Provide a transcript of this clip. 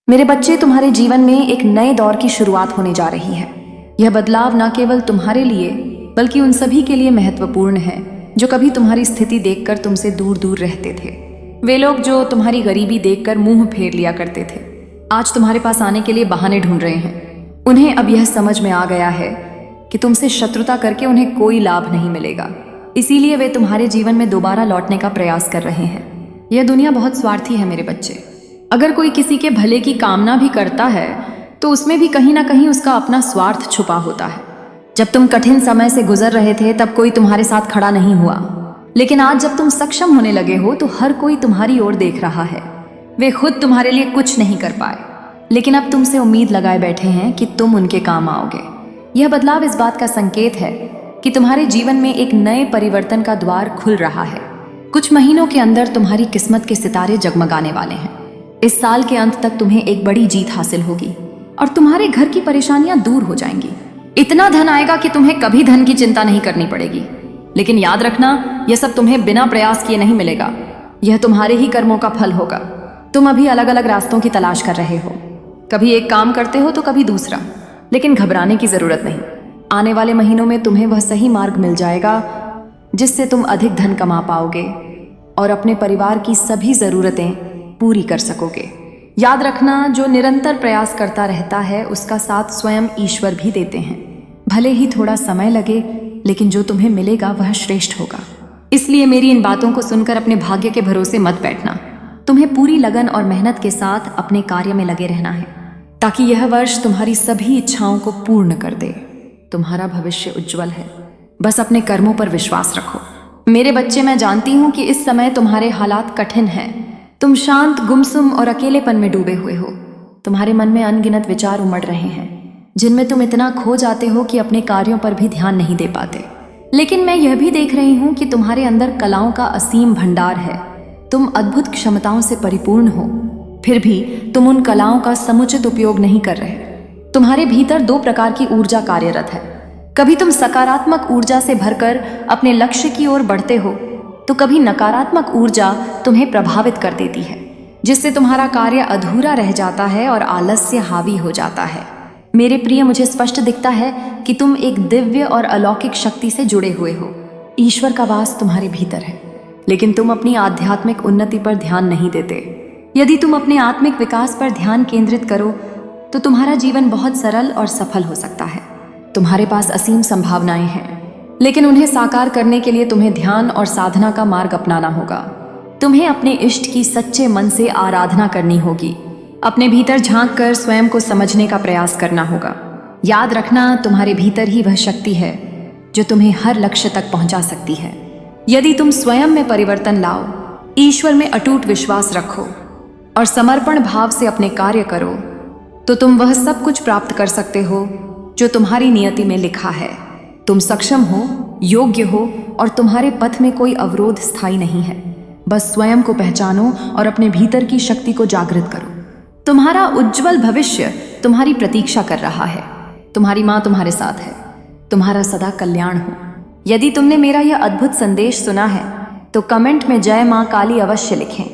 मेरे बच्चे, तुम्हारे जीवन में एक नए दौर की शुरुआत होने जा रही है। यह बदलाव न केवल तुम्हारे लिए बल्कि उन सभी के लिए महत्वपूर्ण है जो कभी तुम्हारी स्थिति देखकर तुमसे दूर दूर रहते थे। वे लोग जो तुम्हारी गरीबी देखकर मुंह फेर लिया करते थे, आज तुम्हारे पास आने के लिए बहाने ढूंढ रहे हैं। उन्हें अब यह समझ में आ गया है कि तुमसे शत्रुता करके उन्हें कोई लाभ नहीं मिलेगा, इसीलिए वे तुम्हारे जीवन में दोबारा लौटने का प्रयास कर रहे हैं। यह दुनिया बहुत स्वार्थी है मेरे बच्चे। अगर कोई किसी के भले की कामना भी करता है तो उसमें भी कहीं ना कहीं उसका अपना स्वार्थ छुपा होता है। जब तुम कठिन समय से गुजर रहे थे तब कोई तुम्हारे साथ खड़ा नहीं हुआ, लेकिन आज जब तुम सक्षम होने लगे हो तो हर कोई तुम्हारी ओर देख रहा है। वे खुद तुम्हारे लिए कुछ नहीं कर पाए, लेकिन अब तुमसे उम्मीद लगाए बैठे हैं कि तुम उनके काम आओगे। यह बदलाव इस बात का संकेत है कि तुम्हारे जीवन में एक नए परिवर्तन का द्वार खुल रहा है। कुछ महीनों के अंदर तुम्हारी किस्मत के सितारे जगमगाने वाले हैं। इस साल के अंत तक तुम्हें एक बड़ी जीत हासिल होगी और तुम्हारे घर की परेशानियां दूर हो जाएंगी। इतना धन आएगा कि तुम्हें कभी धन की चिंता नहीं करनी पड़ेगी। लेकिन याद रखना, यह सब तुम्हें बिना प्रयास किए नहीं मिलेगा। यह तुम्हारे ही कर्मों का फल होगा। तुम अभी अलग अलग रास्तों की तलाश कर रहे हो, कभी एक काम करते हो तो कभी दूसरा, लेकिन घबराने की जरूरत नहीं। आने वाले महीनों में तुम्हें वह सही मार्ग मिल जाएगा जिससे तुम अधिक धन कमा पाओगे और अपने परिवार की सभी जरूरतें पूरी कर सकोगे। याद रखना, जो निरंतर प्रयास करता रहता है उसका साथ स्वयं ईश्वर भी देते हैं। भले ही थोड़ा समय लगे, लेकिन जो तुम्हें मिलेगा वह श्रेष्ठ होगा। इसलिए मेरी इन बातों को सुनकर अपने भाग्य के भरोसे मत बैठना। तुम्हें पूरी लगन और मेहनत के साथ अपने कार्य में लगे रहना है, ताकि यह वर्ष तुम्हारी सभी इच्छाओं को पूर्ण कर दे। तुम्हारा भविष्य उज्जवल है, बस अपने कर्मों पर विश्वास रखो। मेरे बच्चे, मैं जानती हूँ कि इस समय तुम्हारे हालात कठिन हैं। तुम शांत, गुमसुम और अकेलेपन में डूबे हुए हो। तुम्हारे मन में अनगिनत विचार उमड़ रहे हैं, जिनमें तुम इतना खो जाते हो कि अपने कार्यों पर भी ध्यान नहीं दे पाते। लेकिन मैं यह भी देख रही हूँ कि तुम्हारे अंदर कलाओं का असीम भंडार है। तुम अद्भुत क्षमताओं से परिपूर्ण हो, फिर भी तुम उन कलाओं का समुचित उपयोग नहीं कर रहे। तुम्हारे भीतर दो प्रकार की ऊर्जा कार्यरत है। कभी तुम सकारात्मक ऊर्जा से भरकर अपने लक्ष्य की ओर बढ़ते हो, तो कभी नकारात्मक ऊर्जा तुम्हें प्रभावित कर देती है, जिससे तुम्हारा कार्य अधूरा रह जाता है और आलस्य हावी हो जाता है। मेरे प्रिय, मुझे स्पष्ट दिखता है कि तुम एक दिव्य और अलौकिक शक्ति से जुड़े हुए हो। ईश्वर का वास तुम्हारे भीतर है, लेकिन तुम अपनी आध्यात्मिक उन्नति पर ध्यान नहीं देते। यदि तुम अपने आत्मिक विकास पर ध्यान केंद्रित करो तो तुम्हारा जीवन बहुत सरल और सफल हो सकता है। तुम्हारे पास असीम संभावनाएं हैं, लेकिन उन्हें साकार करने के लिए तुम्हें ध्यान और साधना का मार्ग अपनाना होगा। तुम्हें अपने इष्ट की सच्चे मन से आराधना करनी होगी। अपने भीतर झांक कर स्वयं को समझने का प्रयास करना होगा। याद रखना, तुम्हारे भीतर ही वह शक्ति है जो तुम्हें हर लक्ष्य तक पहुंचा सकती है। यदि तुम स्वयं में परिवर्तन लाओ, ईश्वर में अटूट विश्वास रखो और समर्पण भाव से अपने कार्य करो, तो तुम वह सब कुछ प्राप्त कर सकते हो जो तुम्हारी नियति में लिखा है। तुम सक्षम हो, योग्य हो और तुम्हारे पथ में कोई अवरोध स्थायी नहीं है। बस स्वयं को पहचानो और अपने भीतर की शक्ति को जागृत करो। तुम्हारा उज्जवल भविष्य तुम्हारी प्रतीक्षा कर रहा है। तुम्हारी माँ तुम्हारे साथ है। तुम्हारा सदा कल्याण हो। यदि तुमने मेरा यह अद्भुत संदेश सुना है तो कमेंट में जय माँ काली अवश्य लिखें।